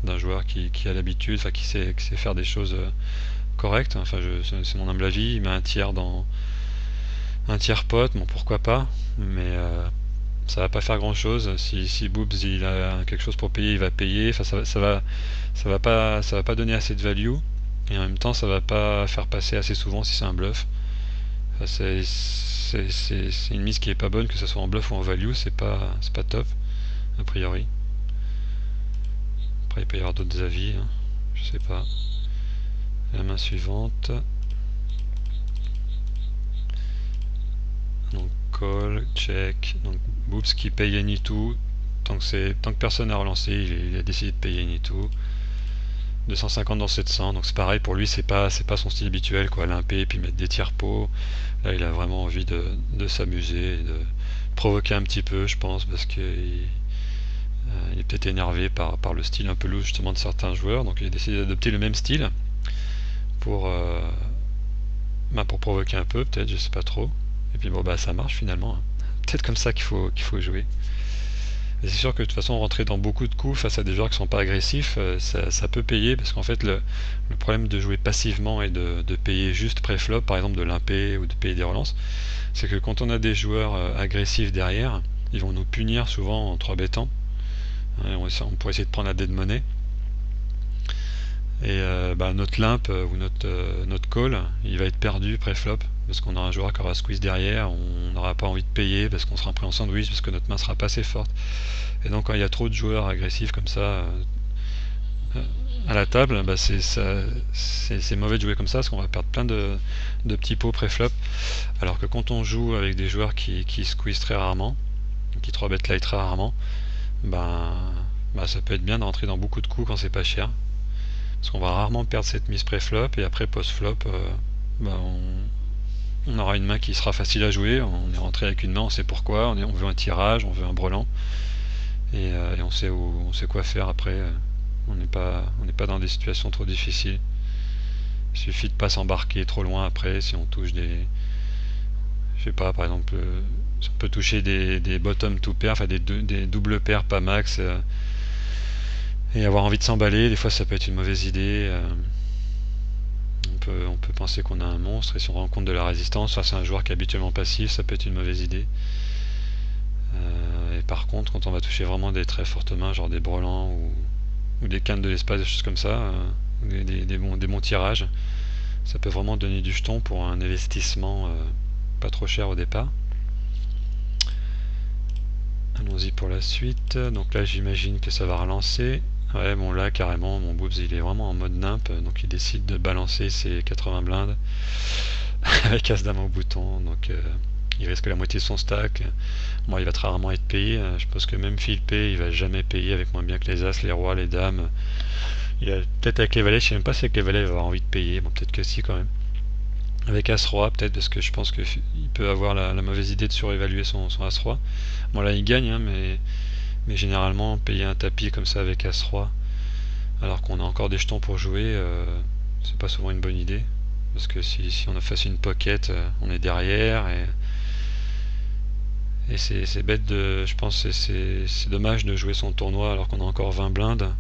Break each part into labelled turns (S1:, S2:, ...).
S1: d'un joueur qui a l'habitude, enfin qui sait faire des choses correctes. Enfin, c'est mon humble avis. Il met un tiers pot, bon pourquoi pas, mais ça va pas faire grand chose. Si Boobs il a quelque chose pour payer, il va payer. Enfin, ça va pas donner assez de value, et en même temps ça va pas faire passer assez souvent si c'est un bluff. Enfin, c'est une mise qui est pas bonne, que ce soit en bluff ou en value, c'est pas top a priori. Après il peut y avoir d'autres avis, hein. Je sais pas. La main suivante, donc call, check, donc Boobs qui paye any-two. Tant que personne n'a relancé, il a décidé de payer any-two. 250 dans 700, donc c'est pareil pour lui, c'est pas son style habituel quoi, limper et puis mettre des tiers pots. Là il a vraiment envie de s'amuser, de provoquer un petit peu, je pense, parce que il est peut-être énervé par le style un peu loose justement de certains joueurs, donc il a décidé d'adopter le même style pour pour provoquer un peu, peut-être, je sais pas trop. Et puis bon bah ça marche finalement, hein. Peut-être comme ça qu'il faut jouer. Et c'est sûr que de toute façon rentrer dans beaucoup de coups face à des joueurs qui sont pas agressifs, ça peut payer, parce qu'en fait le problème de jouer passivement et de payer juste pré-flop, par exemple de limper ou de payer des relances, c'est que quand on a des joueurs agressifs derrière, ils vont nous punir souvent en 3 bêtant. On pourrait essayer de prendre la dead money. Et notre limp ou notre call, il va être perdu pré-flop, parce qu'on aura un joueur qui aura squeeze derrière, on n'aura pas envie de payer parce qu'on sera pris en sandwich, parce que notre main sera pas assez forte. Et donc quand il y a trop de joueurs agressifs comme ça à la table, c'est mauvais de jouer comme ça, parce qu'on va perdre plein de petits pots pré-flop. Alors que quand on joue avec des joueurs qui squeeze très rarement, qui 3-bet light très rarement, ça peut être bien de rentrer dans beaucoup de coups quand c'est pas cher. Parce qu'on va rarement perdre cette mise pré-flop, et après post-flop, on aura une main qui sera facile à jouer. On est rentré avec une main, on sait pourquoi, on veut un tirage, on veut un brelan, et on sait quoi faire après. On n'est pas dans des situations trop difficiles. Il suffit de pas s'embarquer trop loin après si on touche des... Je sais pas, par exemple, si on peut toucher des bottom two pair, enfin des doubles paires pas max, et avoir envie de s'emballer, des fois ça peut être une mauvaise idée. On peut penser qu'on a un monstre, et si on rend compte de la résistance face à un joueur qui est habituellement passif, ça peut être une mauvaise idée. Et par contre, quand on va toucher vraiment des très fortes mains, genre des brelans ou des quintes de l'espace, des choses comme ça, des bons tirages, ça peut vraiment donner du jeton pour un investissement pas trop cher au départ. Allons-y pour la suite. Donc là j'imagine que ça va relancer. Ouais, bon là carrément mon Boobs il est vraiment en mode nimp, donc il décide de balancer ses 80 blindes avec As-Dame au bouton, donc il risque la moitié de son stack. Moi il va très rarement être payé, je pense que même Phil P il va jamais payer avec moins bien que les As, les Rois, les Dames. Il a peut-être avec les Valets, je sais même pas si avec les Valets il va avoir envie de payer, bon peut-être que si quand même. Avec As-Roi peut-être, parce que je pense qu'il peut avoir la mauvaise idée de surévaluer son As-Roi. Bon là il gagne, hein, mais généralement payer un tapis comme ça avec As-Roi, alors qu'on a encore des jetons pour jouer, c'est pas souvent une bonne idée. Parce que si on a face une pocket, on est derrière, et c'est bête de... Je pense que c'est dommage de jouer son tournoi alors qu'on a encore 20 blindes,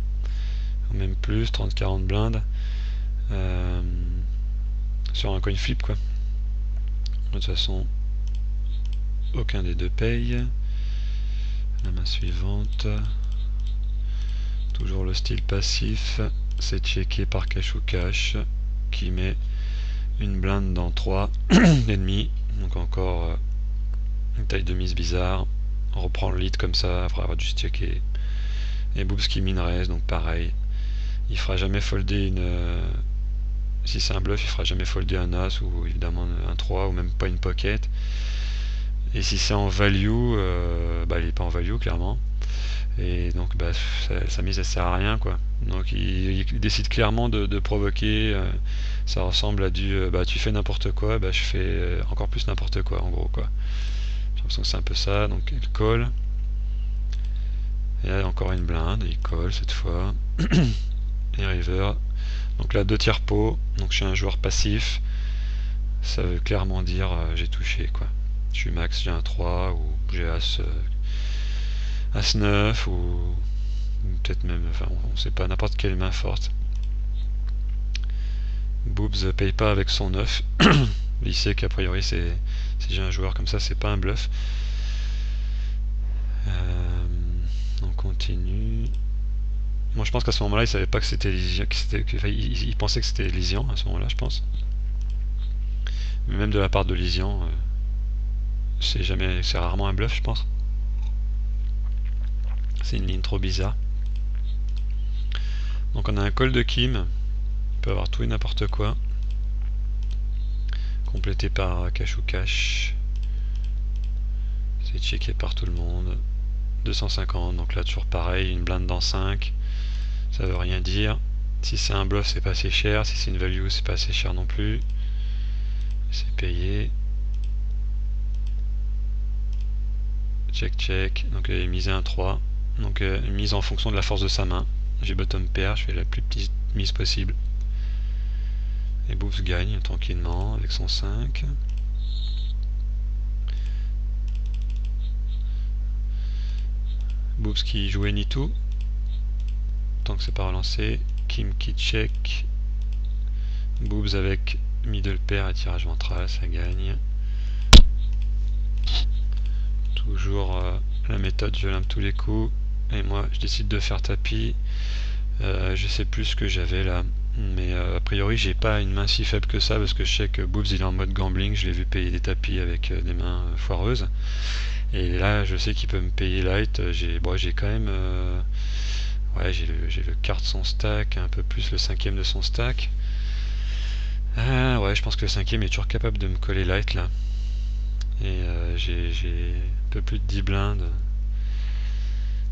S1: ou même plus, 30-40 blindes, sur un coin flip quoi. De toute façon, aucun des deux paye. La main suivante, toujours le style passif, c'est checké par cash ou cash, qui met une blinde dans 3 ennemis, donc encore une taille de mise bizarre. On reprend le lead comme ça après avoir juste checké. Et Boobs qui mine raise, donc pareil, il fera jamais folder une... si c'est un bluff, il fera jamais folder un As, ou évidemment un 3, ou même pas une pocket. Et si c'est en value, il est pas en value clairement. Et donc sa mise elle sert à rien quoi. Donc il décide clairement de provoquer. Ça ressemble à du tu fais n'importe quoi, je fais encore plus n'importe quoi en gros quoi. J'ai l'impression que c'est un peu ça. Donc il colle. Et là encore une blinde, il colle cette fois. Et river. Donc là 2 tiers pot. Donc je suis un joueur passif. Ça veut clairement dire j'ai touché quoi. Je suis max, j'ai un 3 ou j'ai As 9 ou peut-être même, enfin on sait pas, n'importe quelle main forte. Boobs paye pas avec son 9. Il sait qu'a priori si j'ai un joueur comme ça, c'est pas un bluff. On continue. Moi je pense qu'à ce moment là il savait pas que c'était Elysian, il pensait que c'était Elysian à ce moment là, je pense. Mais même de la part de Elysian, c'est rarement un bluff, je pense. C'est une ligne trop bizarre. Donc on a un call de Kim, il peut avoir tout et n'importe quoi, complété par cash ou cash. C'est checké par tout le monde. 250, donc là toujours pareil, une blinde dans 5, ça veut rien dire. Si c'est un bluff, c'est pas assez cher, si c'est une value, c'est pas assez cher non plus. C'est payé. Check check, donc il est misé un 3, donc mise en fonction de la force de sa main. J'ai bottom pair, je fais la plus petite mise possible. Et Boobs gagne tranquillement avec son 5. Boobs qui joue any-two, tant que c'est pas relancé. Kim qui check. Boobs avec middle pair et tirage ventral, ça gagne. Toujours la méthode je limpe tous les coups. Et moi je décide de faire tapis. Je sais plus ce que j'avais là, mais a priori j'ai pas une main si faible que ça, parce que je sais que Boobs il est en mode gambling, je l'ai vu payer des tapis avec des mains foireuses, et là je sais qu'il peut me payer light. J'ai quand même ouais, j'ai le quart de son stack, un peu plus le cinquième de son stack. Ouais, je pense que le cinquième est toujours capable de me coller light là, et j'ai un peu plus de 10 blindes,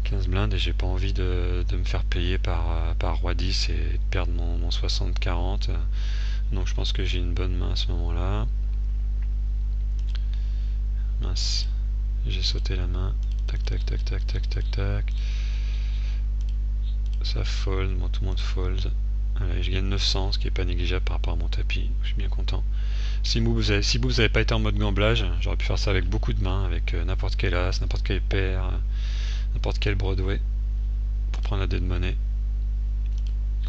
S1: 15 blindes, et j'ai pas envie de me faire payer par roi 10 et de perdre mon 60-40. Donc je pense que j'ai une bonne main à ce moment là. Mince, j'ai sauté la main. Tac tac tac tac tac tac tac. Ça fold, bon, tout le monde fold. Allez, je gagne 900, ce qui est pas négligeable par rapport à mon tapis, je suis bien content. Si Boobs n'avait pas été en mode gamblage, j'aurais pu faire ça avec beaucoup de mains, avec n'importe quel as, n'importe quelle paire, n'importe quel Broadway, pour prendre la dead money,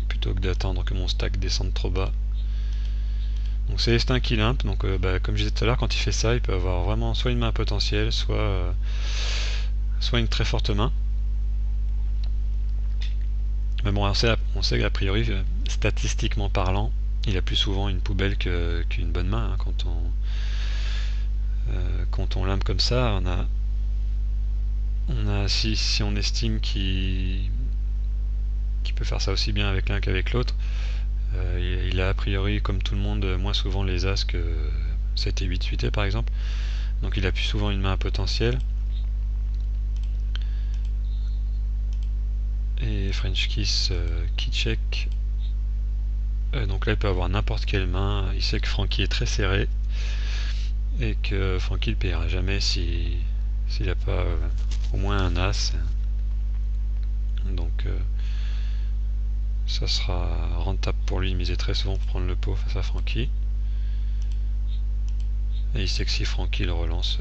S1: plutôt que d'attendre que mon stack descende trop bas. Donc c'est Estin qui limpe, donc comme je disais tout à l'heure, quand il fait ça, il peut avoir vraiment soit une main potentielle, soit une très forte main. Mais bon, on sait qu'a priori, statistiquement parlant, il a plus souvent une poubelle qu'une bonne main, hein. Quand on limpe comme ça, si on estime qu'il peut faire ça aussi bien avec l'un qu'avec l'autre, il a a priori, comme tout le monde, moins souvent les as que 7 et 8 suités par exemple, donc il a plus souvent une main potentielle. Et French Kiss qui check. Donc là il peut avoir n'importe quelle main, il sait que Frankie est très serré et que Frankie ne payera jamais s'il n'a pas au moins un as. Donc ça sera rentable pour lui de miser très souvent pour prendre le pot face à Frankie. Et il sait que si Frankie le relance,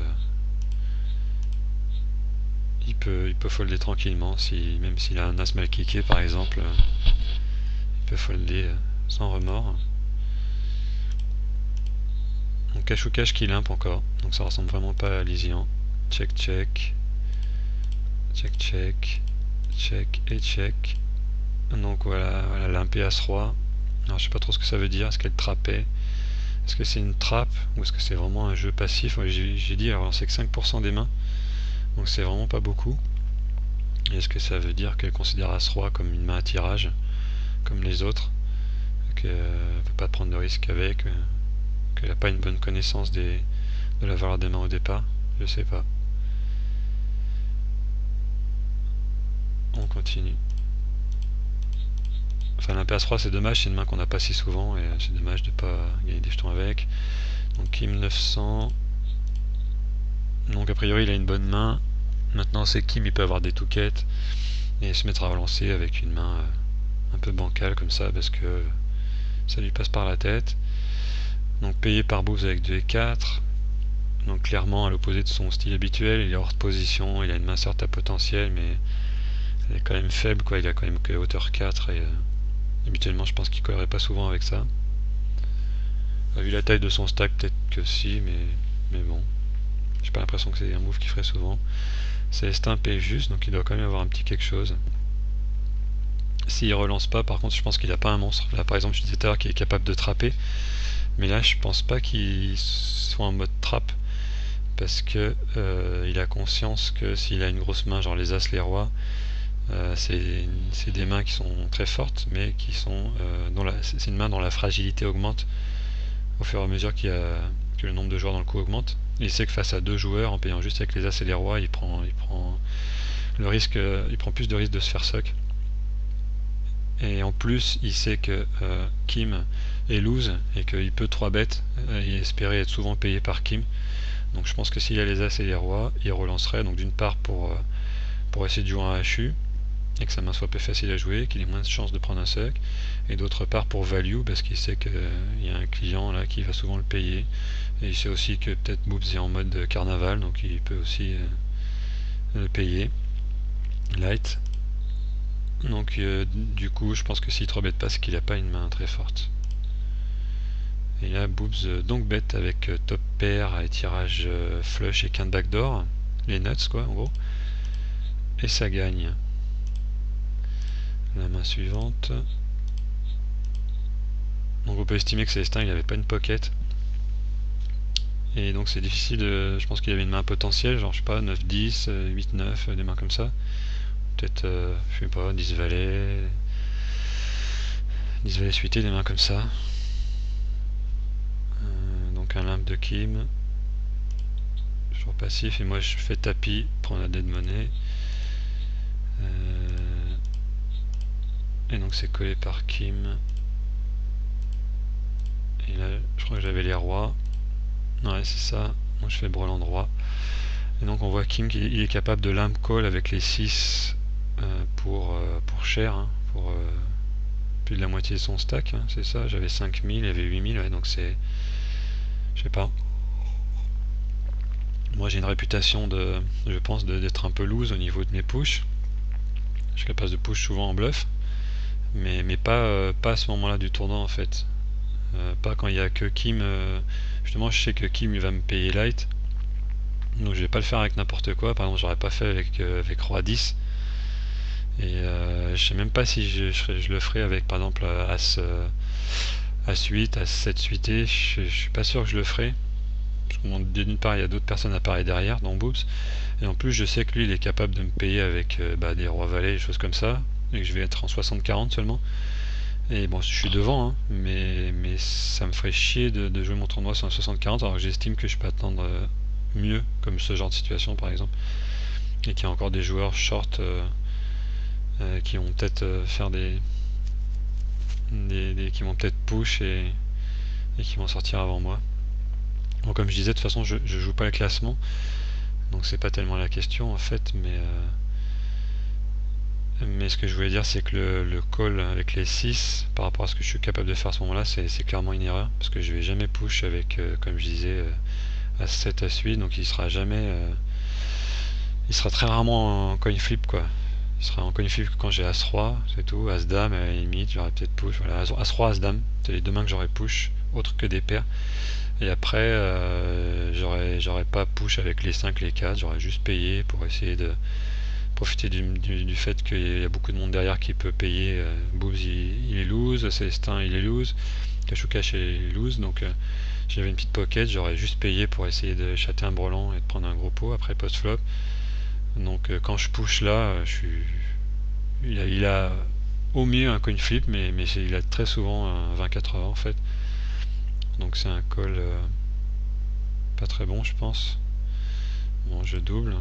S1: il peut folder tranquillement, même s'il a un as mal kické par exemple, il peut folder sans remords. Donc cash ou cash qui limpe encore, donc ça ressemble vraiment pas à Elysian. Check check, check check, check et check. Donc voilà limpé As-Roi. Alors je sais pas trop ce que ça veut dire, est-ce qu'elle trappait, est-ce que c'est une trappe ou est-ce que c'est vraiment un jeu passif? J'ai dit alors c'est que 5% des mains, donc c'est vraiment pas beaucoup. Et est-ce que ça veut dire qu'elle considère As-Roi comme une main à tirage, comme les autres, qu'elle ne peut pas prendre de risque avec, qu'elle n'a pas une bonne connaissance de la valeur des mains au départ? Je sais pas. On continue. Enfin l'impé As-Roi c'est dommage, c'est une main qu'on n'a pas si souvent et c'est dommage de pas gagner des jetons avec. Donc Kim 900. Donc a priori il a une bonne main. Maintenant c'est Kim, il peut avoir des touquettes et se mettre à relancer avec une main un peu bancale comme ça parce que ça lui passe par la tête. Donc payé par Boobs avec 2 et 4. Donc clairement à l'opposé de son style habituel, il est hors de position, il a une main certes à potentiel, mais est quand même faible, quoi. Il a quand même que hauteur 4 et habituellement je pense qu'il collerait pas souvent avec ça. Vu la taille de son stack, peut-être que si, mais bon. J'ai pas l'impression que c'est un move qu'il ferait souvent. Célestin paye juste, donc il doit quand même avoir un petit quelque chose. S'il relance pas, par contre, je pense qu'il a pas un monstre. Là, par exemple, je disais tout à l'heure qu'il est capable de trapper, mais là, je pense pas qu'il soit en mode trap, parce que il a conscience que s'il a une grosse main, genre les as, les rois, c'est des mains qui sont très fortes, mais qui sont c'est une main dont la fragilité augmente au fur et à mesure que le nombre de joueurs dans le coup augmente. Il sait que face à 2 joueurs, en payant juste avec les as et les rois, il prend le risque, il prend plus de risques de se faire suck. Et en plus, il sait que Kim est lose et qu'il peut 3 bêtes et espérer être souvent payé par Kim. Donc je pense que s'il a les as et les rois, il relancerait. Donc d'une part pour essayer de jouer un HU et que sa main soit plus facile à jouer, qu'il ait moins de chances de prendre un suck, et d'autre part pour value parce qu'il sait qu'il y a un client là qui va souvent le payer, et il sait aussi que peut-être Boobs est en mode carnaval, donc il peut aussi le payer light. Donc du coup je pense que s'il 3-bet pas, c'est qu'il a pas une main très forte. Et là Boobs donc bet avec top pair et tirage flush et quinte backdoor, les nuts quoi en gros, et ça gagne. La main suivante. Donc on peut estimer que Célestin il avait pas une pocket. Et donc c'est difficile je pense qu'il avait une main potentielle, genre je sais pas, 9-10, 8-9, des mains comme ça. Peut-être, je sais pas, 10 valets. 10 valets suités, des mains comme ça. Donc un limp de Kim. Toujours passif, et moi je fais tapis, prendre la dead money. Et donc c'est collé par Kim. Et là je crois que j'avais les rois. Ouais c'est ça, donc je fais brelan droit. Et donc on voit Kim qu'il est capable de limp call avec les 6 pour cher, hein, pour plus de la moitié de son stack, hein, c'est ça, j'avais 5000, il y avait 8000, ouais, donc c'est, je sais pas. Moi j'ai une réputation je pense d'être un peu loose au niveau de mes push. Je suis capable de push souvent en bluff, mais pas à ce moment là du tournoi en fait. Pas quand il y a que Kim, justement je sais que Kim il va me payer light, donc je vais pas le faire avec n'importe quoi. Par exemple j'aurais pas fait avec roi 10, et je sais même pas si je le ferai avec par exemple as 8, as 7 suité. Je suis pas sûr que je le ferai, parce que d'une part il y a d'autres personnes à parer derrière dans Boobs, et en plus je sais que lui il est capable de me payer avec des rois valets, des choses comme ça, et que je vais être en 60-40 seulement. Et bon, je suis devant, hein, mais ça me ferait chier de jouer mon tournoi sur un 60-40, alors que j'estime que je peux attendre mieux, comme ce genre de situation par exemple, et qu'il y a encore des joueurs short qui vont peut-être faire qui vont peut-être push et qui vont sortir avant moi. Bon, comme je disais, de toute façon je joue pas le classement, donc c'est pas tellement la question en fait, mais ce que je voulais dire c'est que le call avec les 6 par rapport à ce que je suis capable de faire à ce moment là, c'est clairement une erreur, parce que je vais jamais push avec comme je disais as 7 as 8, donc il sera jamais il sera très rarement en coin flip quoi. Il sera en coin flip quand j'ai as roi, c'est tout. As dame à la limite j'aurais peut-être push, voilà, as roi as dame, c'est les deux mains que j'aurais push autre que des paires. Et après j'aurais pas push avec les 5, les 4, j'aurais juste payé pour essayer de profiter du fait qu'il y a beaucoup de monde derrière qui peut payer. Boobs il est loose, Célestin il est loose, Cash est loose, donc j'avais une petite pocket, j'aurais juste payé pour essayer de chatter un brelan et de prendre un gros pot après post-flop. Donc quand je push là, il a au mieux un coin flip, mais il a très souvent un 24 heures en fait. Donc c'est un call pas très bon je pense. Bon, je double.